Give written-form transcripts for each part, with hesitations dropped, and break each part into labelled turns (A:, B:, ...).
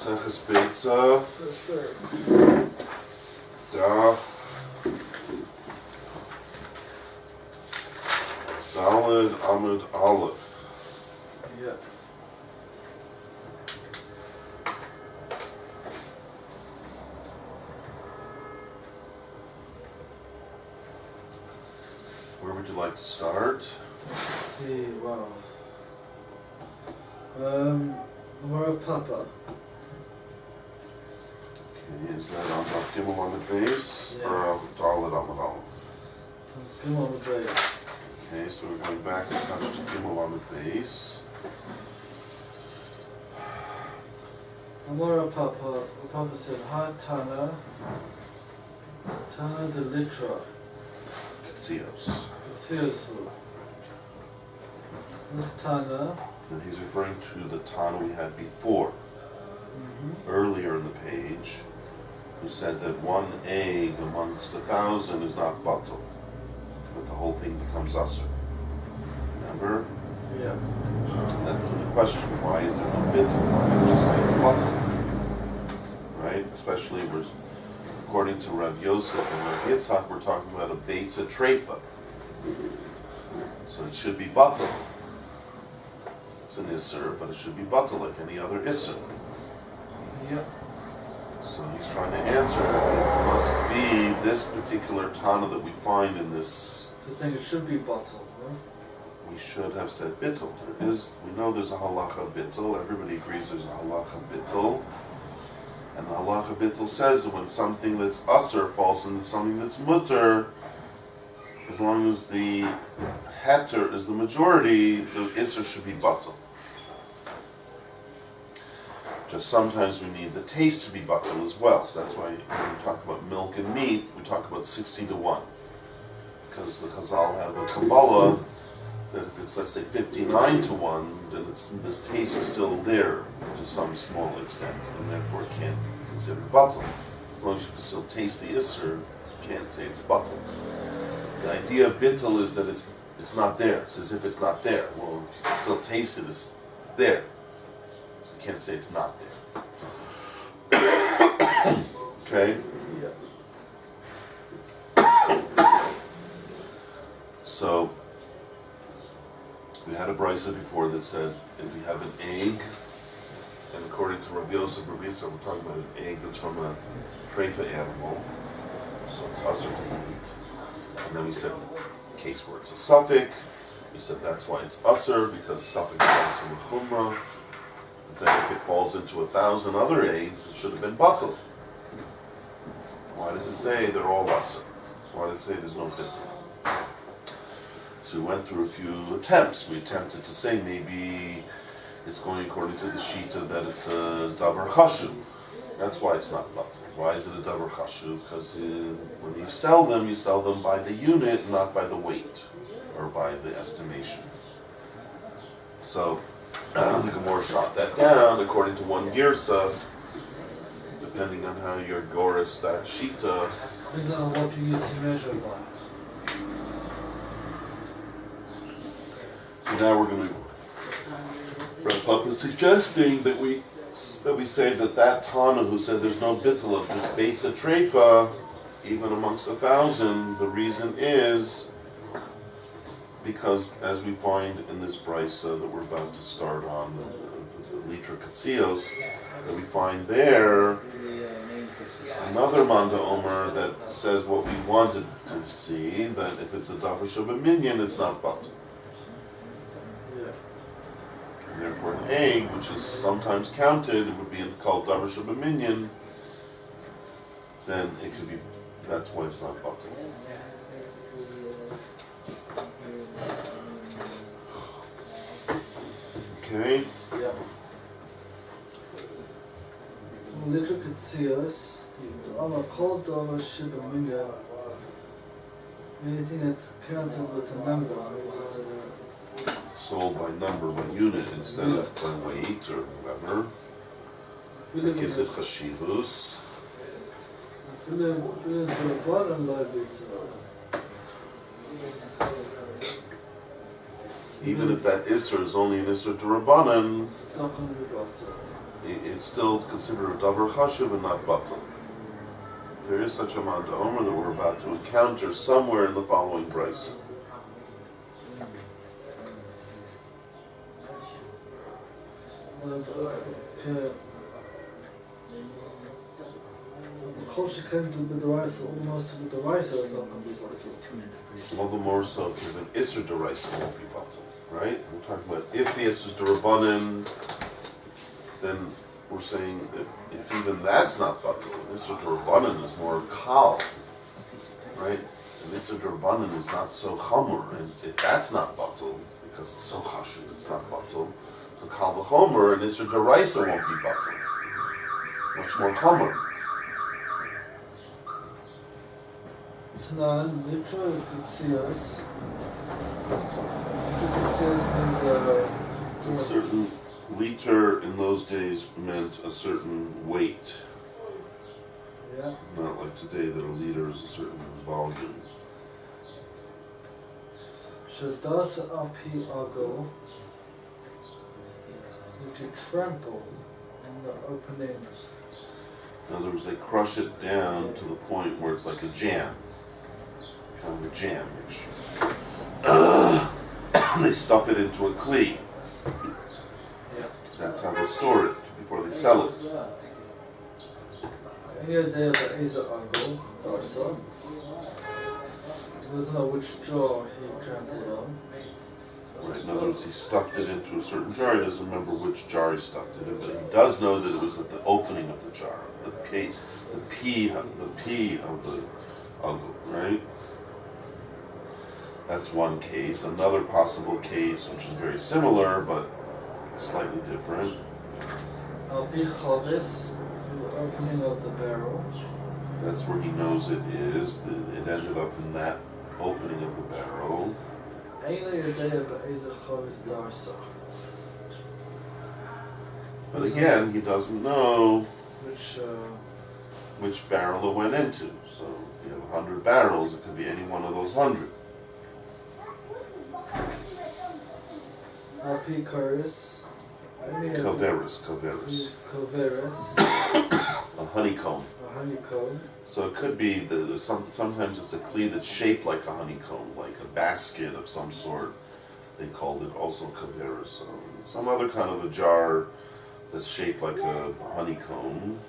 A: Maseches Beitsa, Daf Daled Amud Aleph.
B: Yeah.
A: Where would you like to start?
B: Let's see, wow. Gemora Papa.
A: Okay, is that on Daf Gimel on the base or Daled Amud Aleph?
B: So Gemora on the base.
A: Okay, so we're going back and touch to Gimel on the base.
B: Gemora Papa. Papa said, "Ha Tana de Litra."
A: Katzios.
B: Seriously. This Tana.
A: And he's referring to the Tana we had before, earlier in the page, who said that one egg amongst 1,000 is not batal, but the whole thing becomes usher. Remember?
B: Yeah.
A: That's the question. Why is there no bit? Why not just say it's batal? Right? Especially according to Rav Yosef and Rav Yitzhak, we're talking about a Beitsa treifa. So it should be batal. It's an isser, but it should be batal like any other isser.
B: Yeah.
A: So he's trying to answer that it must be this particular Tana that we find in this.
B: So saying it should be bottle, right?
A: We should have said bittul. We know there's a halacha bittul. Everybody agrees there's a halacha bittul. And the halacha bittul says that when something that's usser falls into something that's mutter, as long as the heter is the majority, the isser should be batal. Just sometimes we need the taste to be batal as well. So that's why when we talk about milk and meat, we talk about 60 to 1. Because the Chazal have a Kabbalah that if it's, let's say, 59 to 1, then this taste is still there to some small extent, and therefore it can't be considered batal. As long as you can still taste the isser, you can't say it's batal. The idea of bittul is that it's not there. It's as if it's not there. Well, if you can still taste it, it's there. So you can't say it's not there. Okay?
B: Yeah.
A: So, we had a Beitsa before that said if we have an egg, and according to Rav Yosef, we're talking about an egg that's from a treifa animal, so it's usher to eat. And then we said, in case where it's a suffix, we said that's why it's usher, because suffix falls in the chumrah. But then if it falls into 1,000 other eggs, it should have been batal. Why does it say they're all usher? Why does it say there's no bittul? So we went through a few attempts. We attempted to say maybe it's going according to the shita that it's a davar chashuv. That's why it's not batal. Why is it a davar chashuv? Because when you sell them by the unit, not by the weight or by the estimation. So the Gemora shot that down according to one girsa, depending on how you're goris that shita.
B: Depends on what you use to measure by.
A: So now we're going to wrap up with suggesting that we say that Tana who said there's no bittul of this Beitsa treifa, even amongst 1,000, the reason is because, as we find in this Beitsa that we're about to start on, the Litra Katzios, that we find there another Manda Omer that says what we wanted to see, that if it's a davar shabbaminyan, it's not batal. And therefore an egg, which is sometimes counted, it would be called davar shabbaminyan, then it could be, that's why it's not batal. Okay?
B: Yeah. So Litra Katzios, Amar Kol Davar Shibaminya, anything that's counted with a number,
A: It's sold by number, by unit, instead of by weight or whatever. It gives it chashivus.
B: Even if that Isser is only an Isser to Rabbanan,
A: it's not going to be Beitsa. it's still considered a davar chashuv and not batal. There is such a manda omer that we're about to encounter somewhere in the following brayso.
B: כל שכן בדרייסה, almost בדרייסה is not going to be batal.
A: All the more so if you have an isser deraisa won't be batal, right? We're talking about if the isser derabanan, then we're saying if even that's not batal, an isser derabanan is more kal, right? An isser derabanan is not so chamur, and if that's not batal, because it's so chashuv, it's not batal. So kal v'chomer, an isser deraisa won't be batal. Much more chamur.
B: Tanan, literal Ketzias. Ketzias means
A: A certain liter in those days meant a certain weight.
B: yeah.
A: Not like today that a liter is a certain volume.
B: Shadas api ago, which you trample on the opening.
A: In other words, they crush it down to the point where it's like a jam. Kind of a jam mixture. They stuff it into a kli.
B: Yeah.
A: That's how they store it before they sell it.
B: Any idea that is an ago, or so? He doesn't know which jar he trampled on.
A: Right. In other words, he stuffed it into a certain jar. He doesn't remember which jar he stuffed it in, but he does know that it was at the opening of the jar, the P of the ago, right? That's one case. Another possible case, which is very similar but slightly different.
B: Alpi chavis, through the opening of the barrel.
A: That's where he knows it is. It ended up in that opening of the barrel. But again, he doesn't know which barrel it went into. So if you have 100 barrels, it could be any one of those 100. Kaveris. A honeycomb.
B: A honeycomb.
A: So it could be, sometimes it's a kli that's shaped like a honeycomb, like a basket of some sort. They called it also kaveris. So some other kind of a jar that's shaped like a honeycomb.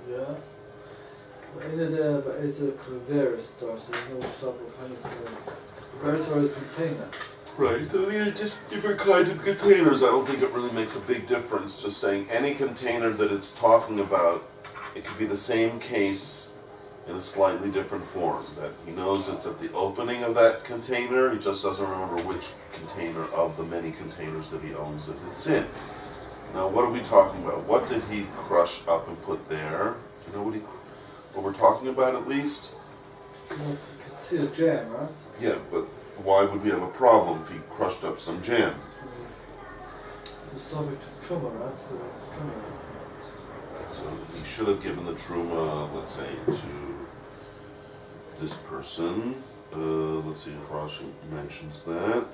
B: Yeah. But it's a kaveris jar, so there's no type of honeycomb. Kaveris are a container.
A: Right, so these are just different kinds of containers. I don't think it really makes a big difference. Just saying any container that it's talking about, it could be the same case in a slightly different form. That he knows it's at the opening of that container, he just doesn't remember which container of the many containers that he owns that it's in. Now what are we talking about? What did he crush up and put there? Do you know what we're talking about at least?
B: Well, you can see a jam, right?
A: Yeah, but why would we have a problem if he crushed up some jam?
B: It's a subject to truma, right? So it's truma.
A: So he should have given the truma, let's say, to this person. Let's see if Rosh mentions that.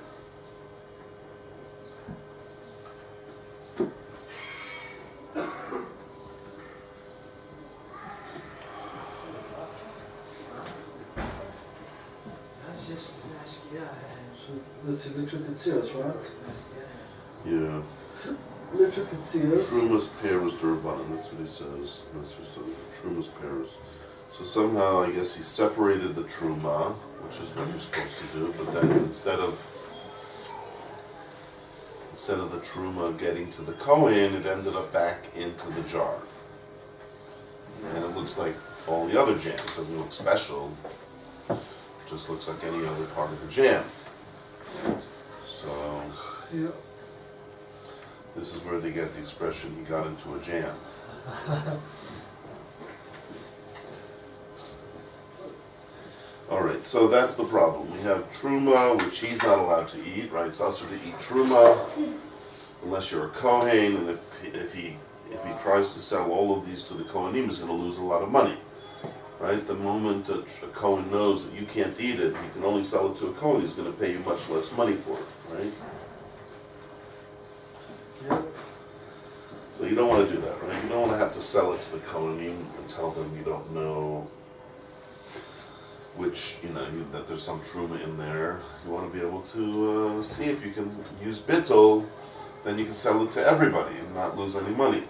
B: So let's see, literal Ketzias, right?
A: Yeah.
B: Literal Ketzias.
A: Truma's pears derbanan, that's what he says. That's what Truma's pears. So somehow, I guess he separated the truma, which is what you're supposed to do, but then instead of the truma getting to the kohen, it ended up back into the jar. And it looks like all the other jam. It doesn't look special. It just looks like any other part of the jam. So,
B: Yeah.
A: this is where they get the expression, he got into a jam. Alright, so that's the problem. We have truma, which he's not allowed to eat, right? It's also to eat truma, unless you're a kohen, and if he tries to sell all of these to the kohenim, he's going to lose a lot of money. Right? The moment a kohen knows that you can't eat it, you can only sell it to a kohen, he's going to pay you much less money for it, right?
B: Yeah.
A: So So you don't want to do that, right? You don't want to have to sell it to the Kohanim and tell them you don't know which, that there's some truma in there. You want to be able to see if you can use bittul, then you can sell it to everybody and not lose any money.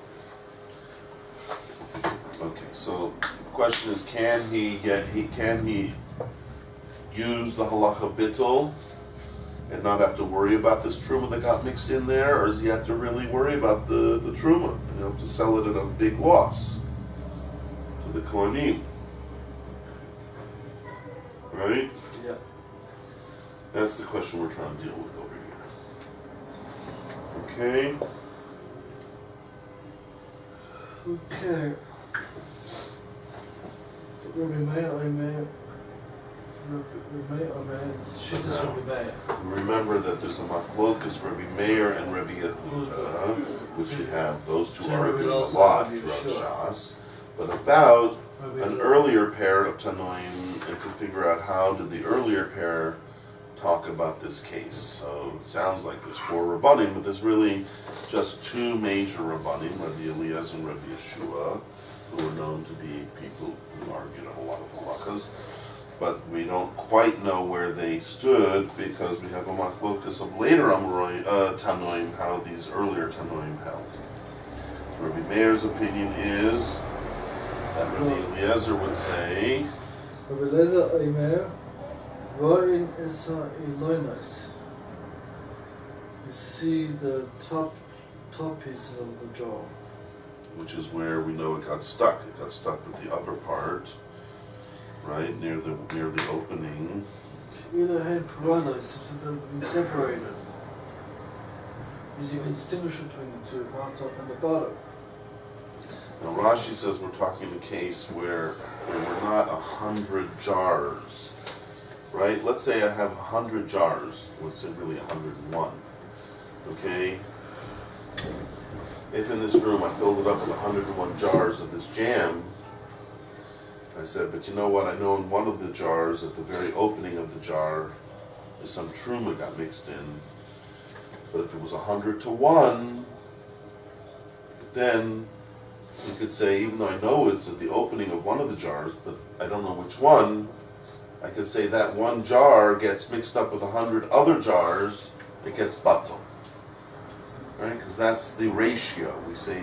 A: Okay, so the question is, can he use the halacha bittul and not have to worry about this truma that got mixed in there, or does he have to really worry about the truma, to sell it at a big loss to the Kohanim? Right?
B: Yeah.
A: That's the question we're trying to deal with over here. Okay.
B: Okay.
A: Remember that there's a machlokas, Rabbi Meir and Rabbi Yehuda, which we have those two arguing a lot throughout Shas, but about an earlier pair of Tanoim, and to figure out how did the earlier pair talk about this case. So it sounds like there's 4 Rabbanim, but there's really just 2 major Rabbanim, Rabbi Eliezer and Rabbi Yeshua, who are known to be people who argued a whole lot of halachas. But we don't quite know where they stood because we have a machlokas of later Tanoim, how these earlier Tanoim held. So Rabbi Meir's opinion is that Rabbi Eliezer would say,
B: Rabbi Eliezer Omer, Ro'in Isa Iloinos. You see the top pieces of the jaw.
A: Which is where we know it got stuck. It got stuck with the upper part, right, near the opening.
B: Either hand piranhas, if they'll be separated. Because you can distinguish between the two, one top and the bottom.
A: Now Rashi says we're talking a case where there were not 100 jars, right? Let's say I have 100 jars. Let's say really 101. Okay? If in this room I filled it up with 101 jars of this jam, I said, but you know what, I know in one of the jars, at the very opening of the jar, there's some truma got mixed in. But if it was 100 to 1, then you could say, even though I know it's at the opening of one of the jars, but I don't know which one, I could say that one jar gets mixed up with 100 other jars, it gets batal. Right? Because that's the ratio. We say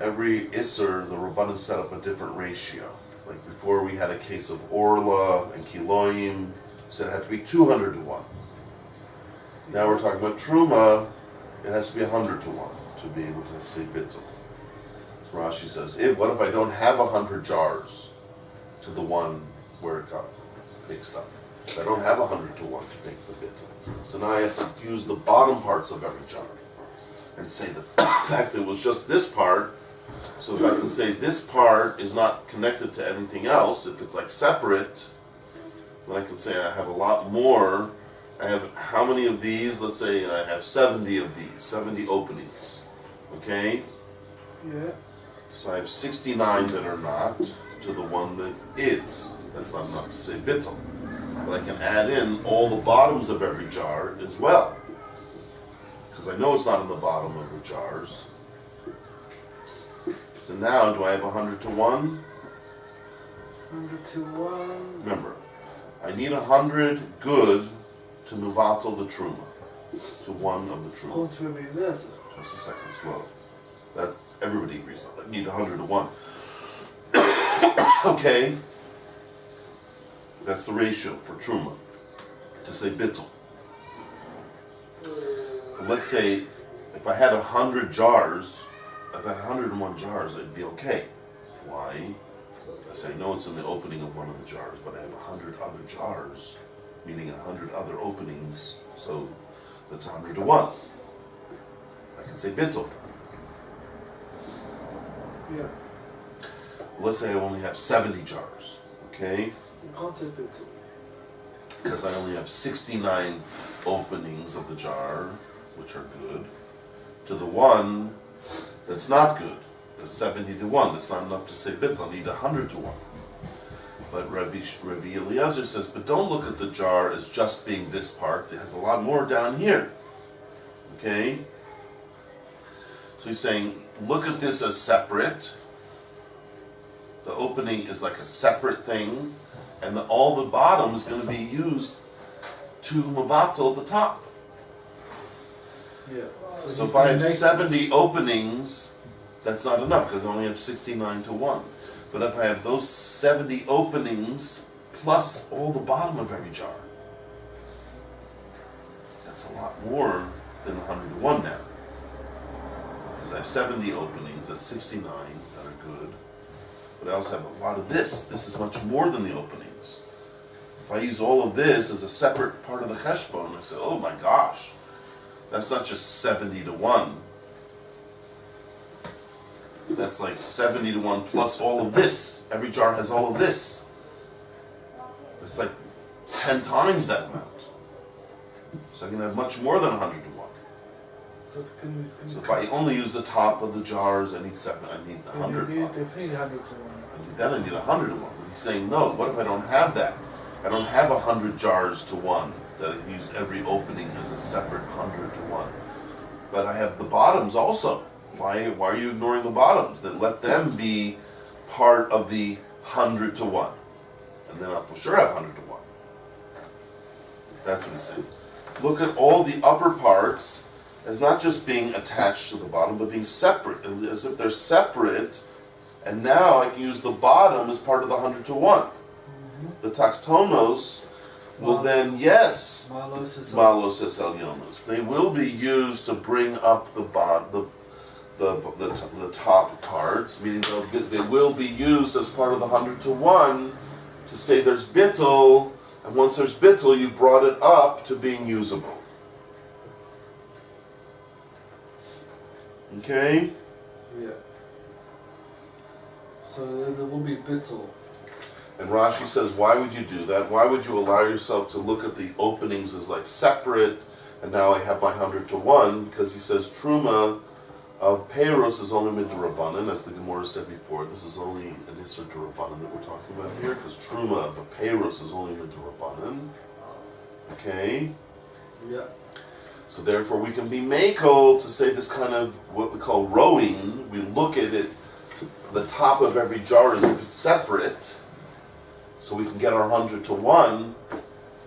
A: every Isser, the Rabbanan set up a different ratio. Like before we had a case of Orla and Kiloim, said it had to be 200 to 1. Now we're talking about Truma, it has to be 100 to 1 to be able to say Bittul. So Rashi says, what if I don't have 100 jars to the one where it got mixed up? I don't have 100 to 1 to make the Bittul. So now I have to use the bottom parts of every jar and say the fact that it was just this part. So if I can say this part is not connected to anything else, if it's like separate, then I can say I have a lot more. I have how many of these? Let's say I have 70 of these, 70 openings. Okay?
B: Yeah.
A: So I have 69 that are not to the one that is. That's not enough to say bittul. But I can add in all the bottoms of every jar as well. Because I know it's not in the bottom of the jars. So now, do I have 100 to 1?
B: 100 to 1.
A: Remember, I need 100 good to mevatel the truma, to 1 of the truma.
B: Going to be less.
A: Just a second, slow. That's, everybody agrees on that. I need 100 to 1. Okay. That's the ratio for truma, to say bittul. Let's say if I had 100 jars, if I had 101 jars, it'd be okay. Why? I say, no, it's in the opening of one of the jars, but I have 100 other jars, meaning 100 other openings, so that's 100 to 1. I can say bittul.
B: Yeah.
A: Let's say I only have 70 jars, okay?
B: You can't say bittul.
A: Because I only have 69 openings of the jar, which are good, to the one that's not good. That's 70 to 1. That's not enough to say bittul. I need 100 to 1. But Rabbi Eliezer says, but don't look at the jar as just being this part. It has a lot more down here. Okay? So he's saying, look at this as separate. The opening is like a separate thing, and all the bottom is going to be used to mavatal the top.
B: Yeah.
A: So if I have 70 openings, that's not enough because I only have 69 to 1. But if I have those 70 openings plus all the bottom of every jar, that's a lot more than 100 to 1 now. Because I have 70 openings, that's 69 that are good. But I also have a lot of this. This is much more than the openings. If I use all of this as a separate part of the cheshbon, I say, oh my gosh, that's not just 70 to 1. That's like 70 to 1 plus all of this. Every jar has all of this. It's like 10 times that amount. So I can have much more than 100 to 1.
B: So it's gonna be
A: So if I only use the top of the jars, I need 100 to 1.
B: Definitely 100 to 1.
A: Then I need 100 to 1. But he's saying, no, what if I don't have that? I don't have 100 jars to 1 that I use every opening as a separate 100 to 1. But I have the bottoms also. Why are you ignoring the bottoms? Then let them be part of the 100 to 1. And then I'll for sure have 100 to 1. That's what he's saying. Look at all the upper parts as not just being attached to the bottom, but being separate, as if they're separate. And now I can use the bottom as part of the 100 to 1. Mm-hmm. The taktonos will then, yes, malos elyonos. They will be used to bring up the top parts, meaning they will be used as part of the 100 to 1 to say there's bittul, and once there's bittul, you brought it up to being usable. Okay?
B: Yeah. So there will be bittul.
A: And Rashi says, why would you do that? Why would you allow yourself to look at the openings as like separate, and now I have my 100 to 1? Because he says truma of peiros is only midrabanan, as the Gemora said before. This is only an isser derabanan that we're talking about here, because truma of a peiros is only midrabanan. Okay?
B: Yeah.
A: So therefore we can be makel to say this kind of what we call rowing. We look at it, the top of every jar as if it's separate, so we can get our 100 to 1.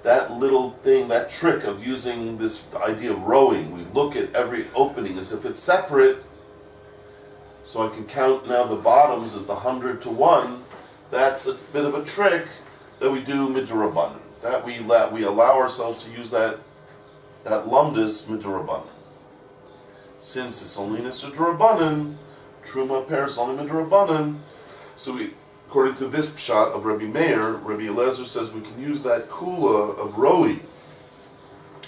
A: That little thing, that trick of using this idea of rowing, we look at every opening as if it's separate, so I can count now the bottoms as the 100 to 1. That's a bit of a trick that we do midrabanan. That we allow ourselves to use that lumdus midrabanan. Since it's only nisr derabanan, truma peiros only midrabanan, so we, according to this pshat of Rabbi Meir, Rabbi Eliezer says we can use that kula of rowing.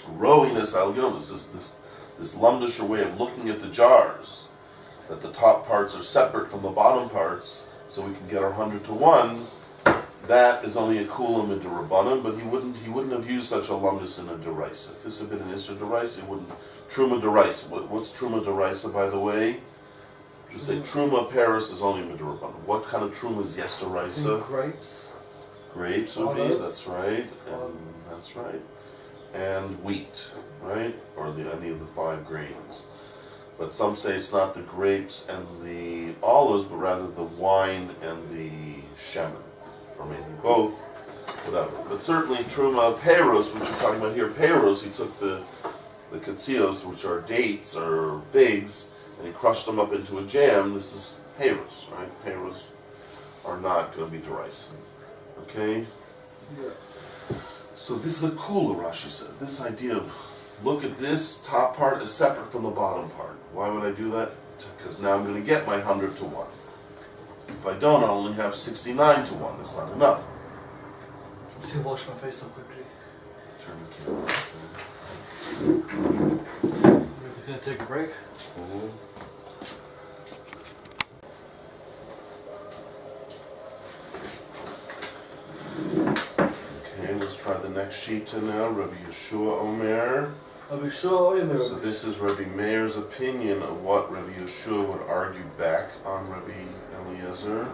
A: Rowing is alyonis, this lumdisher way of looking at the jars, that the top parts are separate from the bottom parts, so we can get our 100 to 1. That is only a kula midrabanan, but he wouldn't have used such a lumdus in a deraisa. If this had been an isser deraisa, he wouldn't. Truma deraisa. What's truma deraisa, by the way? You say truma peiros is only midrabanan. What kind of truma is yes deraisa?
B: Grapes.
A: Grapes would be. That's right. And that's right. And wheat, right? Or any of the 5 grains. But some say it's not the grapes and the olives, but rather the wine and the shemen. Or maybe both, whatever. But certainly truma peiros, which you're talking about here, peiros, he took the katsios, which are dates or figs, and he crushed them up into a jam. This is peiros, right? Peiros are not going to be derisive. Okay?
B: Yeah.
A: So this is a kula, Rashi said. This idea of look at this top part as separate from the bottom part. Why would I do that? Because now I'm going to get my 100 to 1. If I don't, I'll only have 69 to 1. That's not enough.
B: I'm just going to wash my face so quickly.
A: Turn the camera. Okay.
B: He's going to take a break.
A: Okay, let's try the next shita now. Rabbi Yeshua Omer. So this is Rabbi Meir's opinion of what Rabbi Yeshua would argue back on Rabbi Eliezer.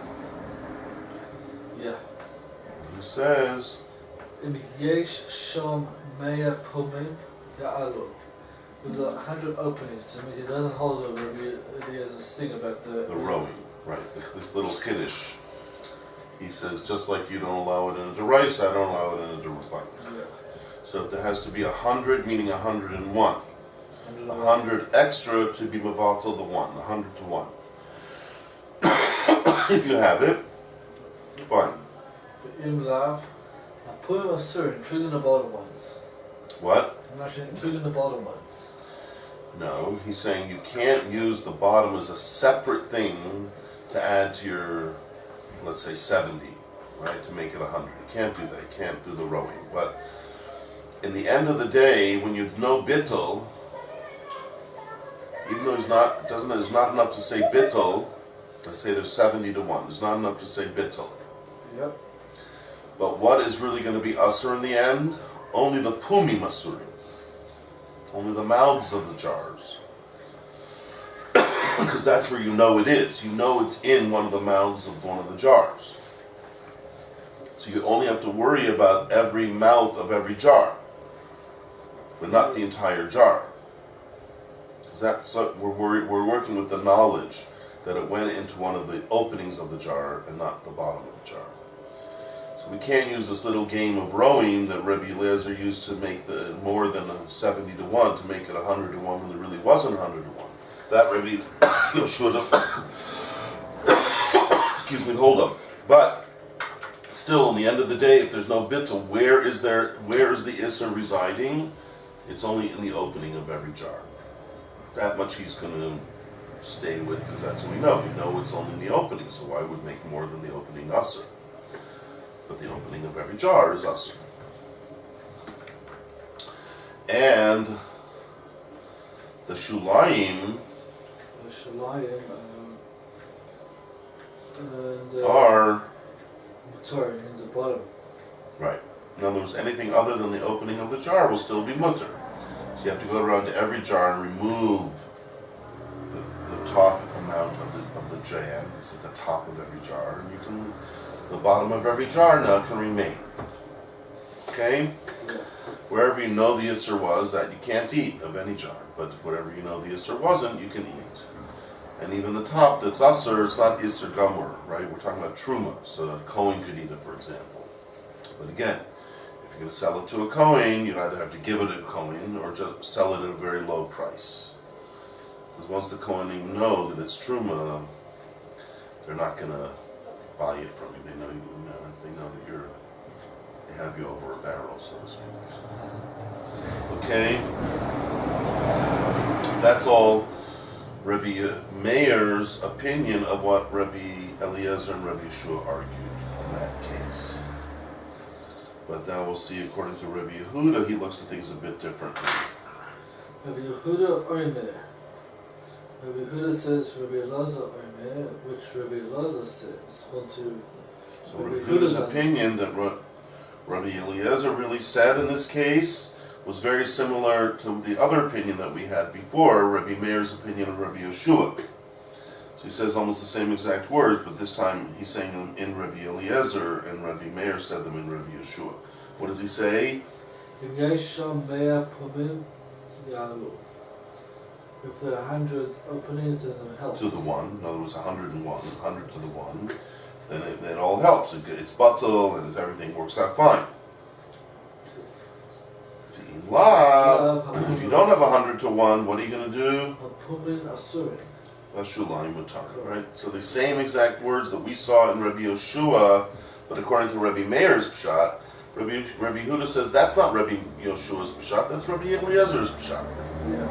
B: Yeah.
A: He says,
B: Im yesh sham mea pumim ya'alu. with the 100 openings, so it means he doesn't hold the Rabbi Eliezer's thing about the
A: rowing, right? This little kiddush. He says, just like you don't allow it in a deraisa, I don't allow it in a deraisa.
B: Yeah.
A: So if there has to be 100, meaning 101. 100 extra to be mevatel the 1, 100 to 1. If you have it, fine.
B: In Lav, I put a sir, including the bottom ones.
A: What?
B: I'm actually including the bottom ones.
A: No, he's saying you can't use the bottom as a separate thing to add to your, let's say 70, right, to make it 100. You can't do that, you can't do the rowing. But in the end of the day, when you know bittul, even though there's not enough to say bittul, let's say there's 70 to 1, there's not enough to say bittul.
B: Yep.
A: But what is really going to be usher in the end? Only the pumi masurim. Only the mouths of the jars. Because that's where you know it is. You know it's in one of the mouths of one of the jars. So you only have to worry about every mouth of every jar, but not the entire jar. Because that's we're working with the knowledge that it went into one of the openings of the jar and not the bottom of the jar. So we can't use this little game of rowing that Rabbi Eliezer used to make the more than a 70 to 1 to make it 100 to 1 when there really wasn't 100 to 1. That Rabbi Yoshua excuse me, hold up. But still, in the end of the day, if there's no bittul, where is the Isser residing? It's only in the opening of every jar. That much he's going to stay with, because that's what we know. We know it's only in the opening, so why would make more than the opening Usser? But the opening of every jar is Usser. And the Shulayim are
B: Mutar means the bottom.
A: right. In other words, anything other than the opening of the jar will still be mutter. So you have to go around to every jar and remove the top amount of the jam. It's at the top of every jar, and the bottom of every jar now can remain. Okay?
B: Yeah.
A: Wherever you know the Isser was, that you can't eat of any jar, but wherever you know the Isser wasn't, you can eat. And even the top that's Usser, it's not Isser Gomer, right? We're talking about Truma, so a Kohen could eat it, for example. But again, if you're going to sell it to a Kohen, you'd either have to give it to a Kohen or just sell it at a very low price. Because once the Kohanim know that it's Truma, they're not going to buy it from you. They know that they have you over a barrel, so to speak. Okay? That's all Rabbi Meir's opinion of what Rabbi Eliezer and Rabbi Yeshua argued in that case. But now we'll see, according to Rabbi Yehuda, he looks at things a bit differently.
B: Rabbi Yehuda Omer. Rabbi Yehuda says Rabbi Elazar Omer, which Rabbi Elazar says.
A: So Rabbi Yehuda's opinion that Rabbi Eliezer really said in this case was very similar to the other opinion that we had before, Rabbi Meir's opinion of Rabbi Yeshua. So he says almost the same exact words, but this time he's saying them in Rabbi Eliezer, and Rabbi Meir said them in Rabbi Yeshua. What does he say?
B: If there are 100 openings, then it helps.
A: To the 1, in other words, 101, 100 to the 1, then it all helps. It's batel, and everything works out fine. If you don't have 100 to 1, what are you going to do? Shulayim mutar, right? So the same exact words that we saw in Rabbi Yeshua, but according to Rabbi Meir's pshat, Rabbi Yehuda says that's not Rabbi Yeshua's pshat, that's Rabbi Eliezer's pshat.
B: Yeah.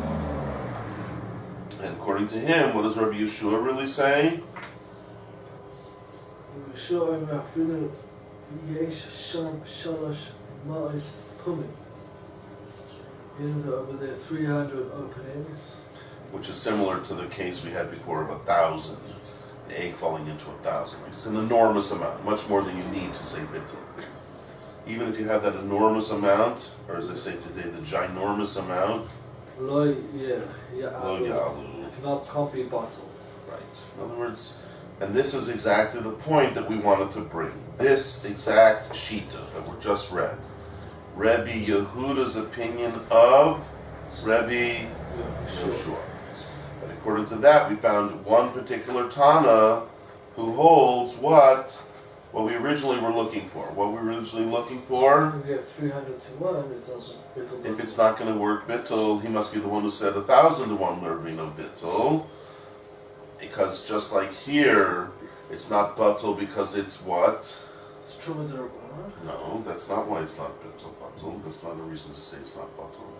A: And according to him, what does Rabbi Yeshua really say?
B: Over there, 300 openings.
A: Which is similar to the case we had before of 1,000, the egg falling into 1,000. It's an enormous amount, much more than you need to say bittul. Even if you have that enormous amount, or as they say today, the ginormous amount,
B: Lo
A: yalu.
B: Can't be bottled.
A: Right. In other words, and this is exactly the point that we wanted to bring. This exact shita that we just read. Rabbi Yehuda's opinion of Rebbe Yehoshua. And according to that, we found one particular Tana who holds what we originally were looking for. What we were originally looking for?
B: If we have 300 to 1, it's also bittul.
A: If it's not going to work bittul, he must be the one who said 1,000 to 1 there would be no bittul. Because just like here, it's not bittul because it's what?
B: It's truma d'Rabbanan.
A: No, that's not why it's not bittul. That's not a reason to say it's not bittul.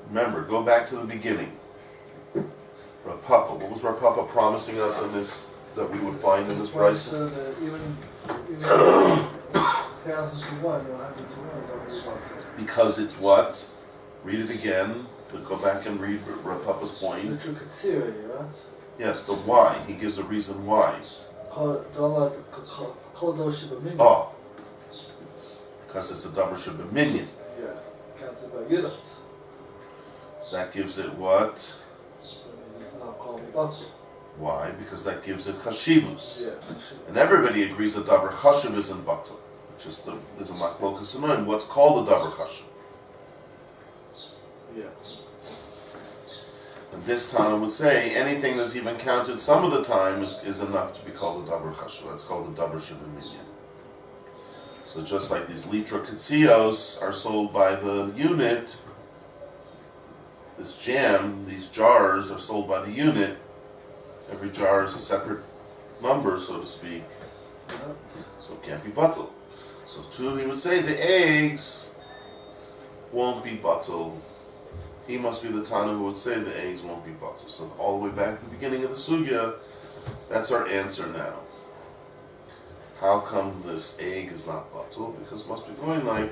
A: Remember, go back to the beginning. Rav Papa, what was Rav Papa promising us in this, that we would find in this price?
B: Even 1,000 to 1 or 100 to 1 is already bittul.
A: Because it's what? Read it again. Go back and read Rav Papa's point.
B: Literal katsiri, right?
A: Yes, but why? He gives a reason why.
B: Oh,
A: because it's a davar shebeminyan.
B: yeah, it's counted by units.
A: That gives it what?
B: That means it's not called bittul.
A: Why? Because that gives it chashivus.
B: Yeah.
A: And everybody agrees that davar chashiv isn't batal. It's just there's a machlokas in what's called a davar chashiv.
B: Yeah.
A: And this Tana would say anything that's even counted some of the time is enough to be called a davar chashiv. That's called a davar shebeminyan. So just like these litra katsios are sold by the unit, this jam, these jars are sold by the unit. Every jar is a separate number, so to speak.
B: Yeah.
A: So it can't be batal. So too, he would say the eggs won't be batal. He must be the Tana who would say the eggs won't be batal. So all the way back to the beginning of the sugya, that's our answer now. How come this egg is not batal? Because it must be going like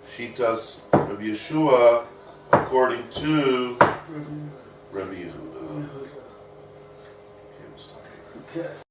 A: Shitas Rabbi Yeshua according to Rabbi Yehuda. Okay, we'll stop here.
B: Okay.